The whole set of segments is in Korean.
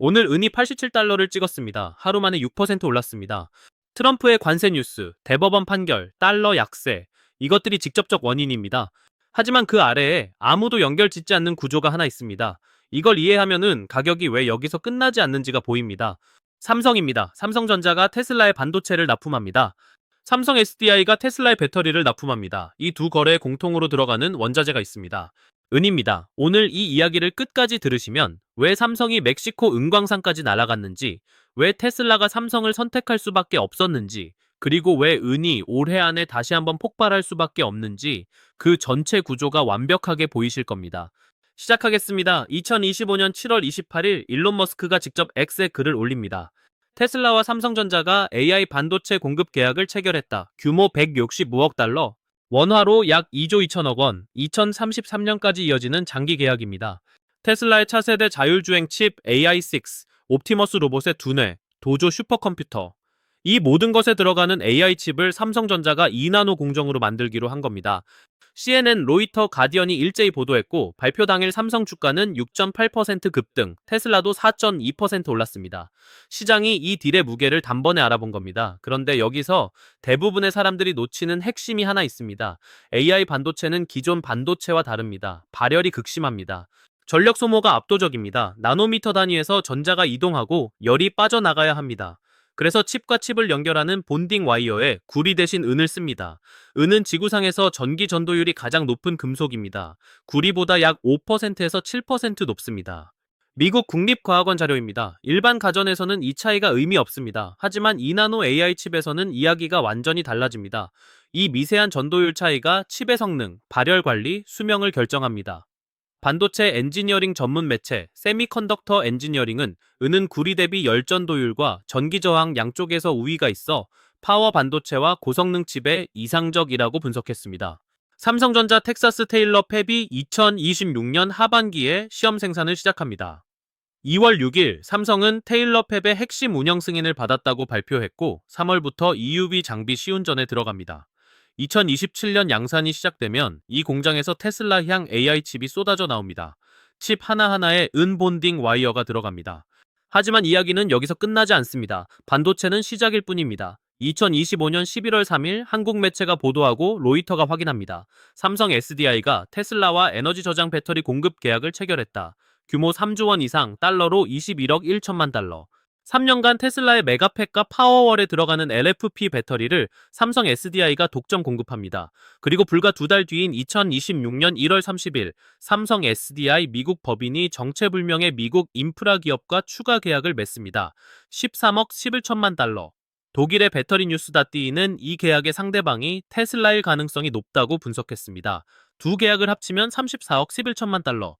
오늘 은이 87달러를 찍었습니다. 하루 만에 6% 올랐습니다. 트럼프의 관세 뉴스, 대법원 판결, 달러 약세, 이것들이 직접적 원인입니다. 하지만 그 아래에 아무도 연결 짓지 않는 구조가 하나 있습니다. 이걸 이해하면은 가격이 왜 여기서 끝나지 않는지가 보입니다. 삼성입니다. 삼성전자가 테슬라의 반도체를 납품합니다. 삼성 SDI가 테슬라의 배터리를 납품합니다. 이 두 거래에 공통으로 들어가는 원자재가 있습니다. 은입니다. 오늘 이 이야기를 끝까지 들으시면 왜 삼성이 멕시코 은광산까지 날아갔는지, 왜 테슬라가 삼성을 선택할 수밖에 없었는지, 그리고 왜 은이 올해 안에 다시 한번 폭발할 수밖에 없는지 그 전체 구조가 완벽하게 보이실 겁니다. 시작하겠습니다. 2025년 7월 28일 일론 머스크가 직접 X에 글을 올립니다. 테슬라와 삼성전자가 AI 반도체 공급 계약을 체결했다. 규모 165억 달러, 원화로 약 2조 2천억 원, 2033년까지 이어지는 장기 계약입니다. 테슬라의 차세대 자율주행 칩 AI6, 옵티머스 로봇의 두뇌, 도조 슈퍼컴퓨터, 이 모든 것에 들어가는 AI 칩을 삼성전자가 2나노 공정으로 만들기로 한 겁니다. CNN, 로이터, 가디언이 일제히 보도했고 발표 당일 삼성 주가는 6.8% 급등, 테슬라도 4.2% 올랐습니다. 시장이 이 딜의 무게를 단번에 알아본 겁니다. 그런데 여기서 대부분의 사람들이 놓치는 핵심이 하나 있습니다. AI 반도체는 기존 반도체와 다릅니다. 발열이 극심합니다. 전력 소모가 압도적입니다. 나노미터 단위에서 전자가 이동하고 열이 빠져나가야 합니다. 그래서 칩과 칩을 연결하는 본딩 와이어에 구리 대신 은을 씁니다. 은은 지구상에서 전기 전도율이 가장 높은 금속입니다. 구리보다 약 5%에서 7% 높습니다. 미국 국립과학원 자료입니다. 일반 가전에서는 이 차이가 의미 없습니다. 하지만 2나노 AI 칩에서는 이야기가 완전히 달라집니다. 이 미세한 전도율 차이가 칩의 성능, 발열 관리, 수명을 결정합니다. 반도체 엔지니어링 전문 매체 세미컨덕터 엔지니어링은 은은 구리 대비 열전도율과 전기저항 양쪽에서 우위가 있어 파워 반도체와 고성능 칩에 이상적이라고 분석했습니다. 삼성전자 텍사스 테일러 팹이 2026년 하반기에 시험 생산을 시작합니다. 2월 6일 삼성은 테일러 팹의 핵심 운영 승인을 받았다고 발표했고 3월부터 EUV 장비 시운전에 들어갑니다. 2027년 양산이 시작되면 이 공장에서 테슬라향 AI 칩이 쏟아져 나옵니다. 칩 하나하나에 은 본딩 와이어가 들어갑니다. 하지만 이야기는 여기서 끝나지 않습니다. 반도체는 시작일 뿐입니다. 2025년 11월 3일 한국 매체가 보도하고 로이터가 확인합니다. 삼성 SDI가 테슬라와 에너지 저장 배터리 공급 계약을 체결했다. 규모 3조 원 이상, 달러로 21억 1천만 달러. 3년간 테슬라의 메가팩과 파워월에 들어가는 LFP 배터리를 삼성 SDI가 독점 공급합니다. 그리고 불과 두 달 뒤인 2026년 1월 30일 삼성 SDI 미국 법인이 정체불명의 미국 인프라 기업과 추가 계약을 맺습니다. 13억 11천만 달러. 독일의 배터리 뉴스닷디는 이 계약의 상대방이 테슬라일 가능성이 높다고 분석했습니다. 두 계약을 합치면 34억 11천만 달러.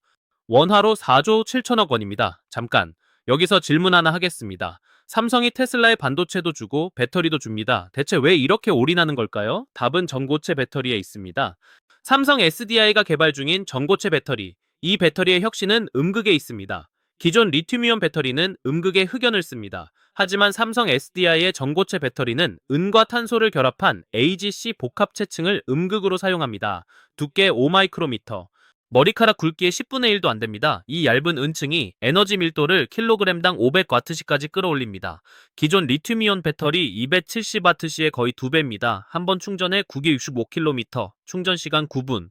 원화로 4조 7천억 원입니다. 잠깐. 여기서 질문 하나 하겠습니다. 삼성이 테슬라에 반도체도 주고 배터리도 줍니다. 대체 왜 이렇게 올인하는 걸까요? 답은 전고체 배터리에 있습니다. 삼성 SDI가 개발 중인 전고체 배터리. 이 배터리의 혁신은 음극에 있습니다. 기존 리튬이온 배터리는 음극의 흑연을 씁니다. 하지만 삼성 SDI의 전고체 배터리는 은과 탄소를 결합한 AGC 복합체층을 음극으로 사용합니다. 두께 5마이크로미터. 머리카락 굵기의 10분의 1도 안 됩니다. 이 얇은 은층이 에너지 밀도를 킬로그램당 500와트시까지 끌어올립니다. 기존 리튬이온 배터리 270와트시의 거의 2배입니다. 한 번 충전에 9기 65km, 충전 시간 9분,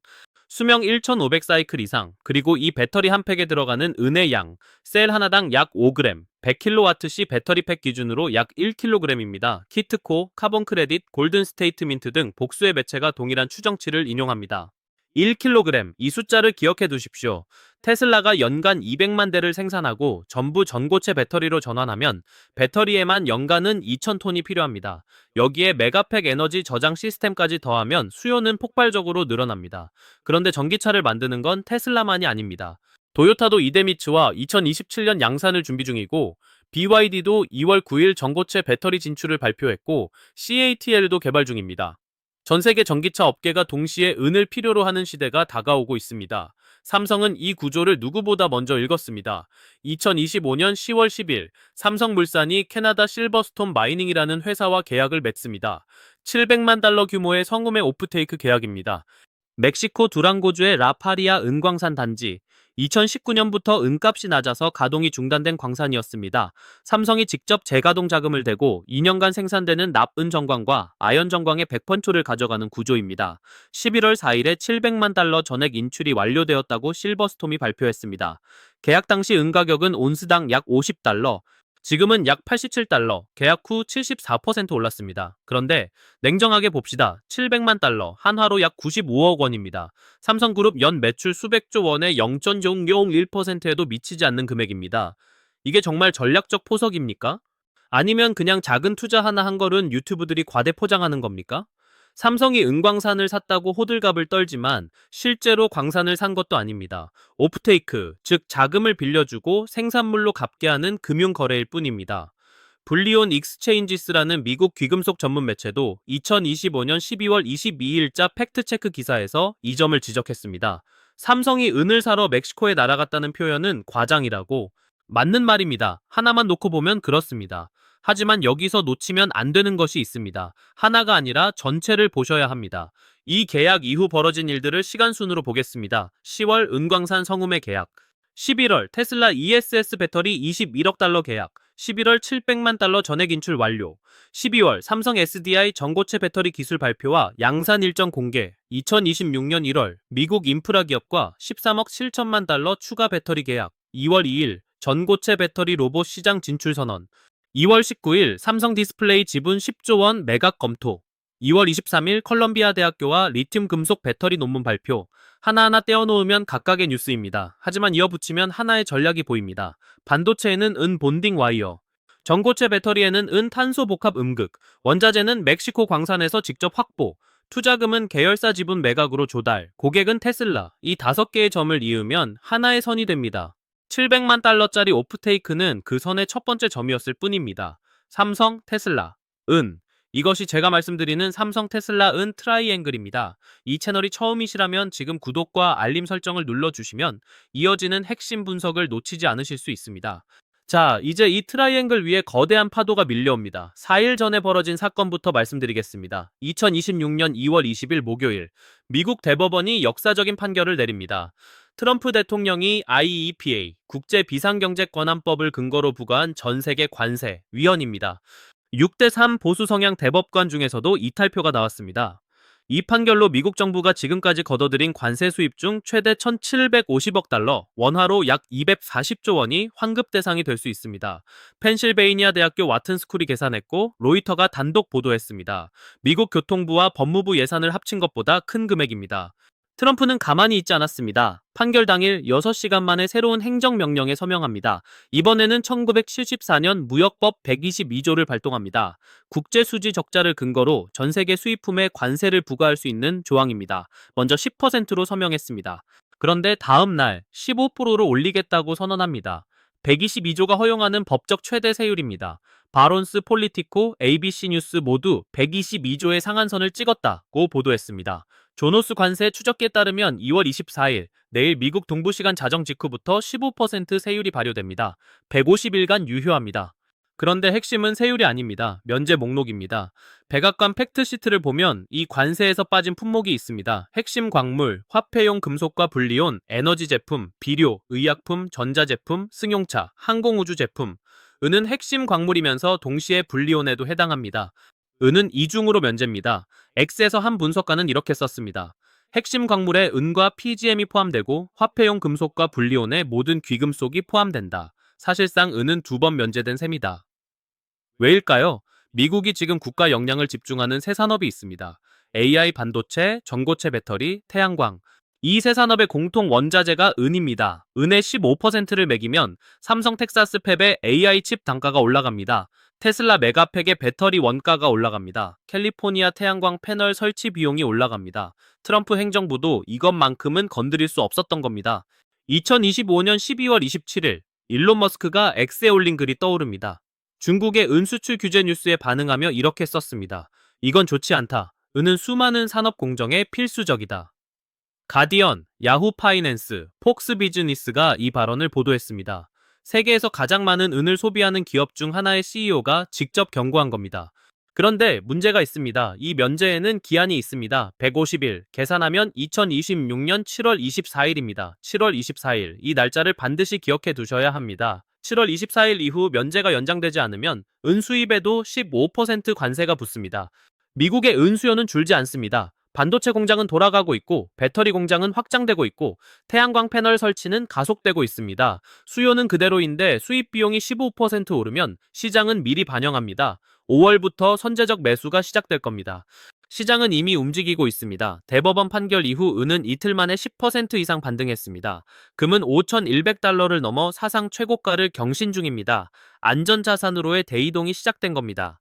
수명 1500사이클 이상, 그리고 이 배터리 한 팩에 들어가는 은의 양, 셀 하나당 약 5g, 100kWh 배터리 팩 기준으로 약 1kg입니다. 키트코, 카본 크레딧, 골든 스테이트민트 등 복수의 매체가 동일한 추정치를 인용합니다. 1kg, 이 숫자를 기억해 두십시오. 테슬라가 연간 200만 대를 생산하고 전부 전고체 배터리로 전환하면 배터리에만 연간은 2000톤이 필요합니다. 여기에 메가팩 에너지 저장 시스템까지 더하면 수요는 폭발적으로 늘어납니다. 그런데 전기차를 만드는 건 테슬라만이 아닙니다. 도요타도 이데미츠와 2027년 양산을 준비 중이고 BYD도 2월 9일 전고체 배터리 진출을 발표했고 CATL도 개발 중입니다. 전 세계 전기차 업계가 동시에 은을 필요로 하는 시대가 다가오고 있습니다. 삼성은 이 구조를 누구보다 먼저 읽었습니다. 2025년 10월 10일 삼성물산이 캐나다 실버스톤 마이닝이라는 회사와 계약을 맺습니다. 700만 달러 규모의 성음의 오프테이크 계약입니다. 멕시코 두랑고주의 라파리아 은광산 단지, 2019년부터 은값이 낮아서 가동이 중단된 광산이었습니다. 삼성이 직접 재가동 자금을 대고 2년간 생산되는 납은 정광과 아연 정광의 100%를 가져가는 구조입니다. 11월 4일에 700만 달러 전액 인출이 완료되었다고 실버스톰이 발표했습니다. 계약 당시 은 가격은 온스당 약 50달러, 지금은 약 87달러, 계약 후 74% 올랐습니다. 그런데 냉정하게 봅시다. 700만 달러, 한화로 약 95억 원입니다. 삼성그룹 연 매출 수백조 원의 0.001%에도 미치지 않는 금액입니다. 이게 정말 전략적 포석입니까? 아니면 그냥 작은 투자 하나 한 거는 유튜브들이 과대 포장하는 겁니까? 삼성이 은광산을 샀다고 호들갑을 떨지만 실제로 광산을 산 것도 아닙니다. 오프테이크, 즉 자금을 빌려주고 생산물로 갚게 하는 금융거래일 뿐입니다. 불리온 익스체인지스라는 미국 귀금속 전문 매체도 2025년 12월 22일자 팩트체크 기사에서 이 점을 지적했습니다. 삼성이 은을 사러 멕시코에 날아갔다는 표현은 과장이라고. 맞는 말입니다. 하나만 놓고 보면 그렇습니다. 하지만 여기서 놓치면 안 되는 것이 있습니다. 하나가 아니라 전체를 보셔야 합니다. 이 계약 이후 벌어진 일들을 시간순으로 보겠습니다. 10월 은광산 성음의 계약, 11월 테슬라 ESS 배터리 21억 달러 계약, 11월 700만 달러 전액 인출 완료, 12월 삼성 SDI 전고체 배터리 기술 발표와 양산 일정 공개, 2026년 1월 미국 인프라 기업과 13억 7천만 달러 추가 배터리 계약, 2월 2일 전고체 배터리 로봇 시장 진출 선언, 2월 19일 삼성 디스플레이 지분 10조 원 매각 검토, 2월 23일 컬럼비아 대학교와 리튬 금속 배터리 논문 발표. 하나하나 떼어놓으면 각각의 뉴스입니다. 하지만 이어붙이면 하나의 전략이 보입니다. 반도체에는 은 본딩 와이어, 전고체 배터리에는 은 탄소 복합 음극, 원자재는 멕시코 광산에서 직접 확보, 투자금은 계열사 지분 매각으로 조달, 고객은 테슬라. 이 5개의 점을 이으면 하나의 선이 됩니다. 700만 달러짜리 오프테이크는 그 선의 첫 번째 점이었을 뿐입니다. 삼성, 테슬라, 은. 이것이 제가 말씀드리는 삼성 테슬라 은 트라이앵글입니다. 이 채널이 처음이시라면 지금 구독과 알림 설정을 눌러주시면 이어지는 핵심 분석을 놓치지 않으실 수 있습니다. 자, 이제 이 트라이앵글 위에 거대한 파도가 밀려옵니다. 4일 전에 벌어진 사건부터 말씀드리겠습니다. 2026년 2월 20일 목요일, 미국 대법원이 역사적인 판결을 내립니다. 트럼프 대통령이 IEEPA, 국제비상경제권한법을 근거로 부과한 전세계 관세, 위헌입니다. 6대3 보수 성향 대법관 중에서도 이탈표가 나왔습니다. 이 판결로 미국 정부가 지금까지 걷어들인 관세 수입 중 최대 1,750억 달러, 원화로 약 240조 원이 환급 대상이 될 수 있습니다. 펜실베이니아 대학교 와튼스쿨이 계산했고 로이터가 단독 보도했습니다. 미국 교통부와 법무부 예산을 합친 것보다 큰 금액입니다. 트럼프는 가만히 있지 않았습니다. 판결 당일 6시간 만에 새로운 행정명령에 서명합니다. 이번에는 1974년 무역법 122조를 발동합니다. 국제수지 적자를 근거로 전 세계 수입품에 관세를 부과할 수 있는 조항입니다. 먼저 10%로 서명했습니다. 그런데 다음 날 15%로 올리겠다고 선언합니다. 122조가 허용하는 법적 최대 세율입니다. 바론스 폴리티코, ABC 뉴스 모두 122조의 상한선을 찍었다고 보도했습니다. 조노스 관세 추적기에 따르면 2월 24일, 내일 미국 동부시간 자정 직후부터 15% 세율이 발효됩니다. 150일간 유효합니다. 그런데 핵심은 세율이 아닙니다. 면제 목록입니다. 백악관 팩트시트를 보면 이 관세에서 빠진 품목이 있습니다. 핵심 광물, 화폐용 금속과 불리온, 에너지 제품, 비료, 의약품, 전자제품, 승용차, 항공우주 제품. 은은 핵심 광물이면서 동시에 불리온에도 해당합니다. 은은 이중으로 면제입니다. X에서 한 분석가는 이렇게 썼습니다. 핵심 광물에 은과 PGM이 포함되고 화폐용 금속과 불리온의 모든 귀금속이 포함된다. 사실상 은은 2번 면제된 셈이다. 왜일까요? 미국이 지금 국가 역량을 집중하는 새 산업이 있습니다. AI 반도체, 전고체 배터리, 태양광. 이 세 산업의 공통 원자재가 은입니다. 은의 15%를 매기면 삼성 텍사스 팹의 AI 칩 단가가 올라갑니다. 테슬라 메가팩의 배터리 원가가 올라갑니다. 캘리포니아 태양광 패널 설치 비용이 올라갑니다. 트럼프 행정부도 이것만큼은 건드릴 수 없었던 겁니다. 2025년 12월 27일, 일론 머스크가 X에 올린 글이 떠오릅니다. 중국의 은 수출 규제 뉴스에 반응하며 이렇게 썼습니다. 이건 좋지 않다. 은은 수많은 산업 공정에 필수적이다. 가디언, 야후 파이낸스, 폭스 비즈니스가 이 발언을 보도했습니다. 세계에서 가장 많은 은을 소비하는 기업 중 하나의 CEO가 직접 경고한 겁니다. 그런데 문제가 있습니다. 이 면제에는 기한이 있습니다. 150일, 계산하면 2026년 7월 24일입니다. 7월 24일, 이 날짜를 반드시 기억해 두셔야 합니다. 7월 24일 이후 면제가 연장되지 않으면 은수입에도 15% 관세가 붙습니다. 미국의 은수요는 줄지 않습니다. 반도체 공장은 돌아가고 있고 배터리 공장은 확장되고 있고 태양광 패널 설치는 가속되고 있습니다. 수요는 그대로인데 수입 비용이 15% 오르면 시장은 미리 반영합니다. 5월부터 선제적 매수가 시작될 겁니다. 시장은 이미 움직이고 있습니다. 대법원 판결 이후 은은 이틀 만에 10% 이상 반등했습니다. 금은 5,100달러를 넘어 사상 최고가를 경신 중입니다. 안전자산으로의 대이동이 시작된 겁니다.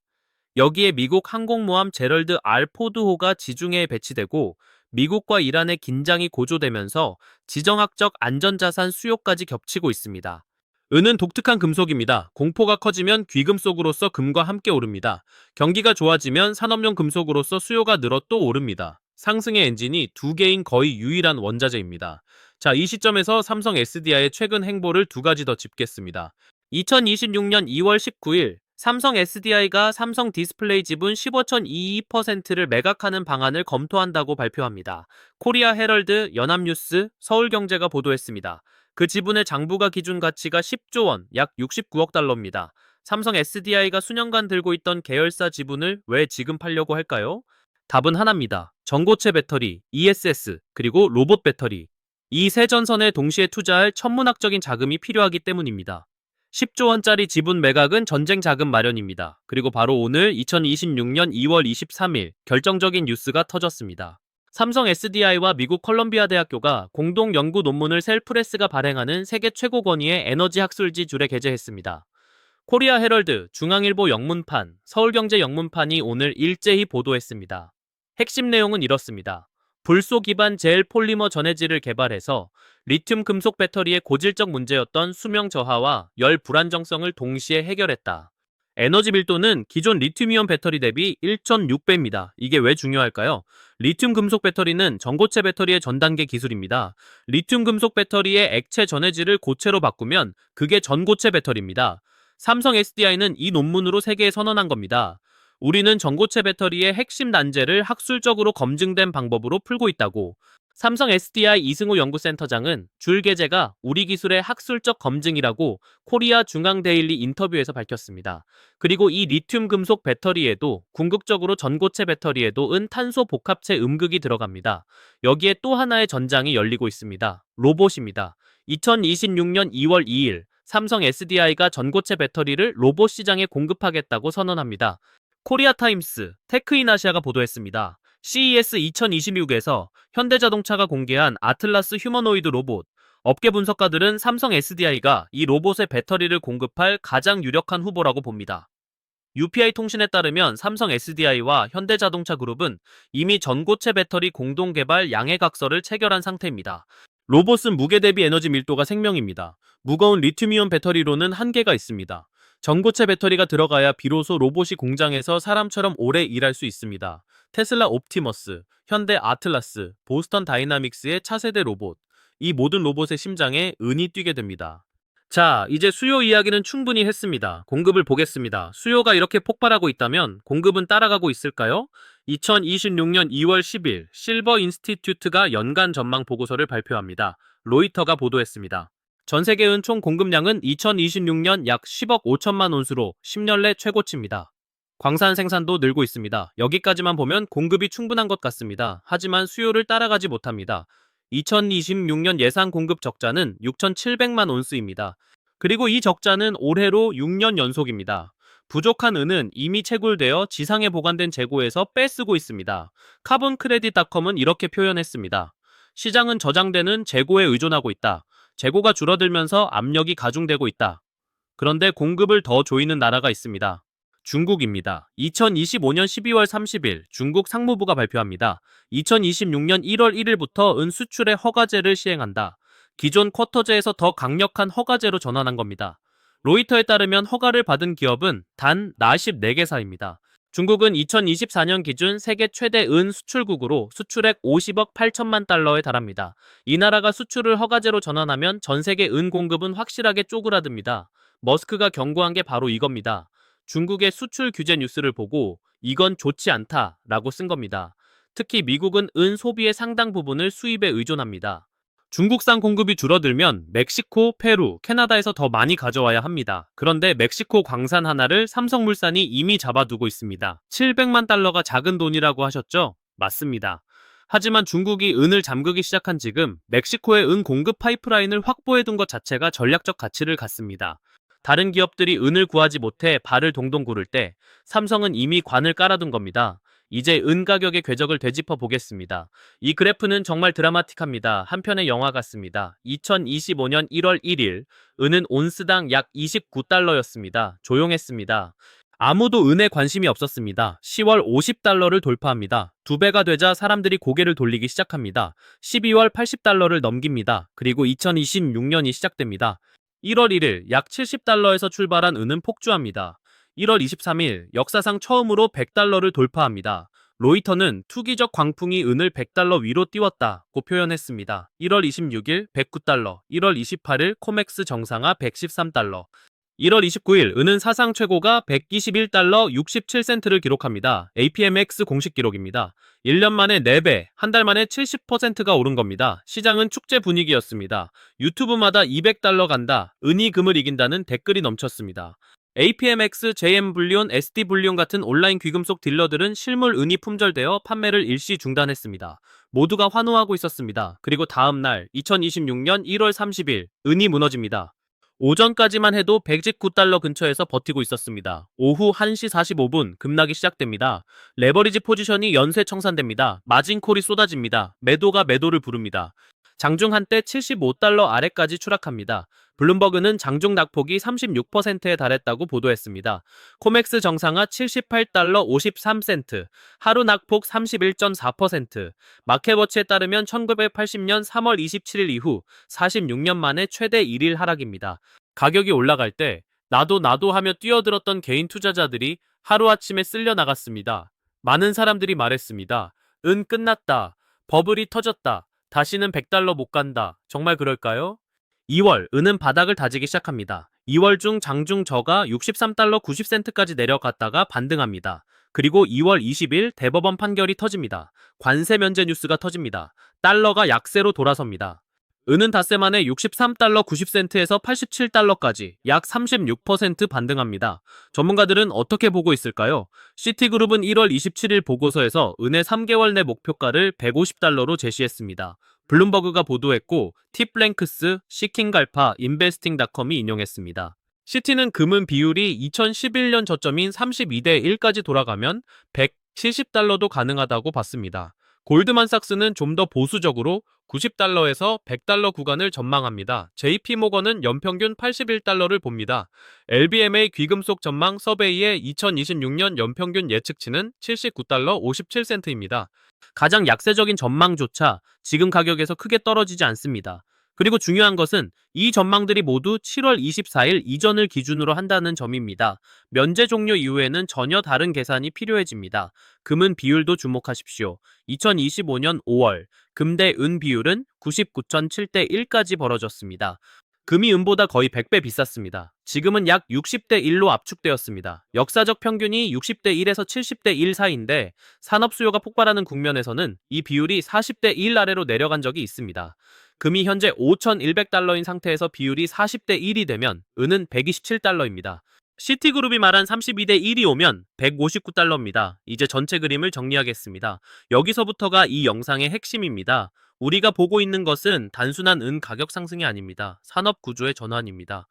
여기에 미국 항공모함 제럴드 R 포드호가 지중해에 배치되고 미국과 이란의 긴장이 고조되면서 지정학적 안전자산 수요까지 겹치고 있습니다. 은은 독특한 금속입니다. 공포가 커지면 귀금속으로서 금과 함께 오릅니다. 경기가 좋아지면 산업용 금속으로서 수요가 늘어 또 오릅니다. 상승의 엔진이 두 개인 거의 유일한 원자재입니다. 자, 이 시점에서 삼성 SDI의 최근 행보를 두 가지 더 짚겠습니다. 2026년 2월 19일 삼성 SDI가 삼성 디스플레이 지분 15.22%를 매각하는 방안을 검토한다고 발표합니다. 코리아 헤럴드, 연합뉴스, 서울경제가 보도했습니다. 그 지분의 장부가 기준 가치가 10조 원, 약 69억 달러입니다. 삼성 SDI가 수년간 들고 있던 계열사 지분을 왜 지금 팔려고 할까요? 답은 하나입니다. 전고체 배터리, ESS, 그리고 로봇 배터리. 이 세 전선에 동시에 투자할 천문학적인 자금이 필요하기 때문입니다. 10조 원짜리 지분 매각은 전쟁 자금 마련입니다. 그리고 바로 오늘 2026년 2월 23일 결정적인 뉴스가 터졌습니다. 삼성 SDI와 미국 컬럼비아 대학교가 공동 연구 논문을 셀프레스가 발행하는 세계 최고 권위의 에너지 학술지 줄에 게재했습니다. 코리아 헤럴드, 중앙일보 영문판, 서울경제 영문판이 오늘 일제히 보도했습니다. 핵심 내용은 이렇습니다. 불소 기반 젤 폴리머 전해질을 개발해서 리튬 금속 배터리의 고질적 문제였던 수명 저하와 열 불안정성을 동시에 해결했다. 에너지 밀도는 기존 리튬이온 배터리 대비 1.6배입니다. 이게 왜 중요할까요? 리튬 금속 배터리는 전고체 배터리의 전 단계 기술입니다. 리튬 금속 배터리의 액체 전해질을 고체로 바꾸면 그게 전고체 배터리입니다. 삼성 SDI는 이 논문으로 세계에 선언한 겁니다. 우리는 전고체 배터리의 핵심 난제를 학술적으로 검증된 방법으로 풀고 있다고. 삼성 SDI 이승우 연구센터장은 줄 게재가 우리 기술의 학술적 검증이라고 코리아 중앙데일리 인터뷰에서 밝혔습니다. 그리고 이 리튬 금속 배터리에도 궁극적으로 전고체 배터리에도 탄소 복합체 음극이 들어갑니다. 여기에 또 하나의 전장이 열리고 있습니다. 로봇입니다. 2026년 2월 2일 삼성 SDI가 전고체 배터리를 로봇 시장에 공급하겠다고 선언합니다. 코리아타임스, 테크인아시아가 보도했습니다. CES 2026에서 현대자동차가 공개한 아틀라스 휴머노이드 로봇. 업계 분석가들은 삼성 SDI가 이 로봇의 배터리를 공급할 가장 유력한 후보라고 봅니다. UPI 통신에 따르면 삼성 SDI와 현대자동차 그룹은 이미 전고체 배터리 공동 개발 양해각서를 체결한 상태입니다. 로봇은 무게 대비 에너지 밀도가 생명입니다. 무거운 리튬이온 배터리로는 한계가 있습니다. 전고체 배터리가 들어가야 비로소 로봇이 공장에서 사람처럼 오래 일할 수 있습니다. 테슬라 옵티머스, 현대 아틀라스, 보스턴 다이나믹스의 차세대 로봇. 이 모든 로봇의 심장에 은이 뛰게 됩니다. 자, 이제 수요 이야기는 충분히 했습니다. 공급을 보겠습니다. 수요가 이렇게 폭발하고 있다면 공급은 따라가고 있을까요? 2026년 2월 10일 실버 인스티튜트가 연간 전망 보고서를 발표합니다. 로이터가 보도했습니다. 전 세계 은 총 공급량은 2026년 약 10억 5천만 온수로 10년 내 최고치입니다. 광산 생산도 늘고 있습니다. 여기까지만 보면 공급이 충분한 것 같습니다. 하지만 수요를 따라가지 못합니다. 2026년 예상 공급 적자는 6,700만 온스입니다. 그리고 이 적자는 올해로 6년 연속입니다. 부족한 은은 이미 채굴되어 지상에 보관된 재고에서 빼쓰고 있습니다. 카본크레딧닷컴은 이렇게 표현했습니다. 시장은 저장되는 재고에 의존하고 있다. 재고가 줄어들면서 압력이 가중되고 있다. 그런데 공급을 더 조이는 나라가 있습니다. 중국입니다. 2025년 12월 30일 중국 상무부가 발표합니다. 2026년 1월 1일부터 은 수출의 허가제를 시행한다. 기존 쿼터제에서 더 강력한 허가제로 전환한 겁니다. 로이터에 따르면 허가를 받은 기업은 단 44개사입니다. 중국은 2024년 기준 세계 최대 은 수출국으로 수출액 50억 8천만 달러에 달합니다. 이 나라가 수출을 허가제로 전환하면 전 세계 은 공급은 확실하게 쪼그라듭니다. 머스크가 경고한 게 바로 이겁니다. 중국의 수출 규제 뉴스를 보고 이건 좋지 않다라고 쓴 겁니다. 특히 미국은 은 소비의 상당 부분을 수입에 의존합니다. 중국산 공급이 줄어들면 멕시코, 페루, 캐나다에서 더 많이 가져와야 합니다. 그런데 멕시코 광산 하나를 삼성물산이 이미 잡아두고 있습니다. 700만 달러가 작은 돈이라고 하셨죠? 맞습니다. 하지만 중국이 은을 잠그기 시작한 지금 멕시코의 은 공급 파이프라인을 확보해둔 것 자체가 전략적 가치를 갖습니다. 다른 기업들이 은을 구하지 못해 발을 동동 구를 때 삼성은 이미 관을 깔아둔 겁니다. 이제 은 가격의 궤적을 되짚어 보겠습니다. 이 그래프는 정말 드라마틱합니다. 한 편의 영화 같습니다. 2025년 1월 1일 은은 온스당 약 29달러였습니다. 조용했습니다. 아무도 은에 관심이 없었습니다. 10월 50달러를 돌파합니다. 2배가 되자 사람들이 고개를 돌리기 시작합니다. 12월 80달러를 넘깁니다. 그리고 2026년이 시작됩니다. 1월 1일 약 70달러에서 출발한 은은 폭주합니다. 1월 23일 역사상 처음으로 100달러를 돌파합니다. 로이터는 투기적 광풍이 은을 100달러 위로 띄웠다고 표현했습니다. 1월 26일 109달러, 1월 28일 코맥스 정상화 113달러, 1월 29일 은은 사상 최고가 121달러 67센트를 기록합니다. APMX 공식 기록입니다. 1년 만에 4배, 한 달 만에 70%가 오른 겁니다. 시장은 축제 분위기였습니다. 유튜브마다 200달러 간다, 은이 금을 이긴다는 댓글이 넘쳤습니다. APMX, JM불리온, ST불리온 같은 온라인 귀금속 딜러들은 실물 은이 품절되어 판매를 일시 중단했습니다. 모두가 환호하고 있었습니다. 그리고 다음 날 2026년 1월 30일 은이 무너집니다. 오전까지만 해도 119달러 근처에서 버티고 있었습니다. 오후 1시 45분 급락이 시작됩니다. 레버리지 포지션이 연쇄 청산됩니다. 마진콜이 쏟아집니다. 매도가 매도를 부릅니다. 장중 한때 75달러 아래까지 추락합니다. 블룸버그는 장중 낙폭이 36%에 달했다고 보도했습니다. 코맥스 정상화 78달러 53센트, 하루 낙폭 31.4%, 마켓워치에 따르면 1980년 3월 27일 이후 46년 만에 최대 1일 하락입니다. 가격이 올라갈 때 나도 하며 뛰어들었던 개인 투자자들이 하루아침에 쓸려 나갔습니다. 많은 사람들이 말했습니다. 은 끝났다. 버블이 터졌다. 다시는 100달러 못 간다. 정말 그럴까요? 2월, 은은 바닥을 다지기 시작합니다. 2월 중 장중 저가 63달러 90센트까지 내려갔다가 반등합니다. 그리고 2월 20일 대법원 판결이 터집니다. 관세 면제 뉴스가 터집니다. 달러가 약세로 돌아섭니다. 은은 닷새 만에 63달러 90센트에서 87달러까지 약 36% 반등합니다. 전문가들은 어떻게 보고 있을까요? 시티그룹은 1월 27일 보고서에서 은의 3개월 내 목표가를 150달러로 제시했습니다. 블룸버그가 보도했고 팁랭크스, 시킹갈파, 인베스팅닷컴이 인용했습니다. 시티는 금은 비율이 2011년 저점인 32대 1까지 돌아가면 170달러도 가능하다고 봤습니다. 골드만삭스는 좀 더 보수적으로 90달러에서 100달러 구간을 전망합니다. JP모건은 연평균 81달러를 봅니다. LBMA 귀금속 전망 서베이의 2026년 연평균 예측치는 79달러 57센트입니다. 가장 약세적인 전망조차 지금 가격에서 크게 떨어지지 않습니다. 그리고 중요한 것은 이 전망들이 모두 7월 24일 이전을 기준으로 한다는 점입니다. 면제 종료 이후에는 전혀 다른 계산이 필요해집니다. 금은 비율도 주목하십시오. 2025년 5월 금 대 은 비율은 99.7대 1까지 벌어졌습니다. 금이 은보다 거의 100배 비쌌습니다. 지금은 약 60대 1로 압축되었습니다. 역사적 평균이 60대 1에서 70대 1 사이인데 산업 수요가 폭발하는 국면에서는 이 비율이 40대 1 아래로 내려간 적이 있습니다. 금이 현재 5,100달러인 상태에서 비율이 40대 1이 되면 은은 127달러입니다. 시티그룹이 말한 32대 1이 오면 159달러입니다. 이제 전체 그림을 정리하겠습니다. 여기서부터가 이 영상의 핵심입니다. 우리가 보고 있는 것은 단순한 은 가격 상승이 아닙니다. 산업 구조의 전환입니다.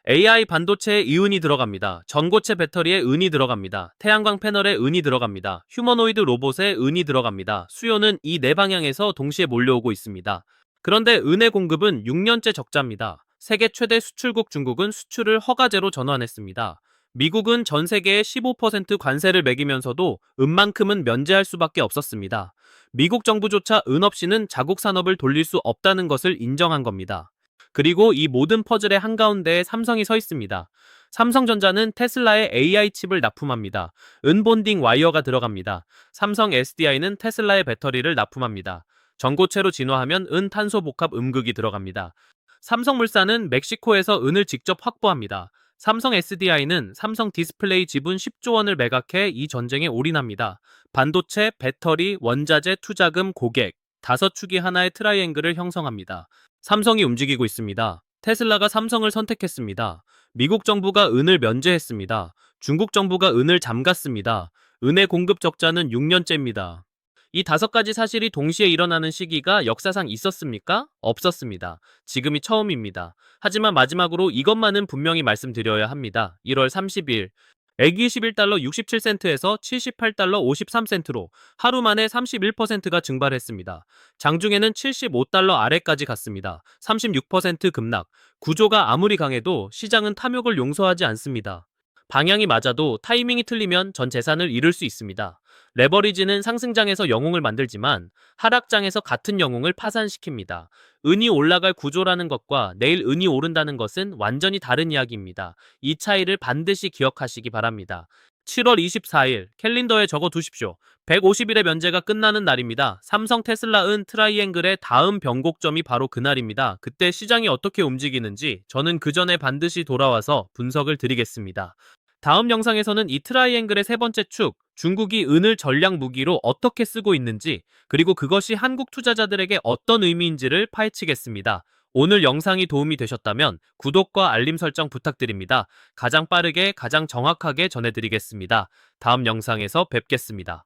AI 반도체에 이은이 들어갑니다. 전고체 배터리에 은이 들어갑니다. 태양광 패널에 은이 들어갑니다. 휴머노이드 로봇에 은이 들어갑니다. 수요는 이 네 방향에서 동시에 몰려오고 있습니다. 그런데 은의 공급은 6년째 적자입니다. 세계 최대 수출국 중국은 수출을 허가제로 전환했습니다. 미국은 전 세계에 15% 관세를 매기면서도 은만큼은 면제할 수밖에 없었습니다. 미국 정부조차 은 없이는 자국 산업을 돌릴 수 없다는 것을 인정한 겁니다. 그리고 이 모든 퍼즐의 한가운데에 삼성이 서 있습니다. 삼성전자는 테슬라의 AI 칩을 납품합니다. 은 본딩 와이어가 들어갑니다. 삼성 SDI는 테슬라의 배터리를 납품합니다. 전고체로 진화하면 은 탄소 복합 음극이 들어갑니다. 삼성물산은 멕시코에서 은을 직접 확보합니다. 삼성 SDI는 삼성 디스플레이 지분 10조 원을 매각해 이 전쟁에 올인합니다. 반도체, 배터리, 원자재, 투자금, 고객, 5축이 하나의 트라이앵글을 형성합니다. 삼성이 움직이고 있습니다. 테슬라가 삼성을 선택했습니다. 미국 정부가 은을 면제했습니다. 중국 정부가 은을 잠갔습니다. 은의 공급 적자는 6년째입니다. 이 5가지 사실이 동시에 일어나는 시기가 역사상 있었습니까? 없었습니다. 지금이 처음입니다. 하지만 마지막으로 이것만은 분명히 말씀드려야 합니다. 1월 30일, 액이 11달러 67센트에서 78달러 53센트로 하루 만에 31%가 증발했습니다. 장중에는 75달러 아래까지 갔습니다. 36% 급락. 구조가 아무리 강해도 시장은 탐욕을 용서하지 않습니다. 방향이 맞아도 타이밍이 틀리면 전 재산을 잃을 수 있습니다. 레버리지는 상승장에서 영웅을 만들지만 하락장에서 같은 영웅을 파산시킵니다. 은이 올라갈 구조라는 것과 내일 은이 오른다는 것은 완전히 다른 이야기입니다. 이 차이를 반드시 기억하시기 바랍니다. 7월 24일 캘린더에 적어 두십시오. 150일의 면제가 끝나는 날입니다. 삼성 테슬라 은 트라이앵글의 다음 변곡점이 바로 그날입니다. 그때 시장이 어떻게 움직이는지 저는 그 전에 반드시 돌아와서 분석을 드리겠습니다. 다음 영상에서는 이 트라이앵글의 세 번째 축, 중국이 은을 전략 무기로 어떻게 쓰고 있는지, 그리고 그것이 한국 투자자들에게 어떤 의미인지를 파헤치겠습니다. 오늘 영상이 도움이 되셨다면 구독과 알림 설정 부탁드립니다. 가장 빠르게, 가장 정확하게 전해드리겠습니다. 다음 영상에서 뵙겠습니다.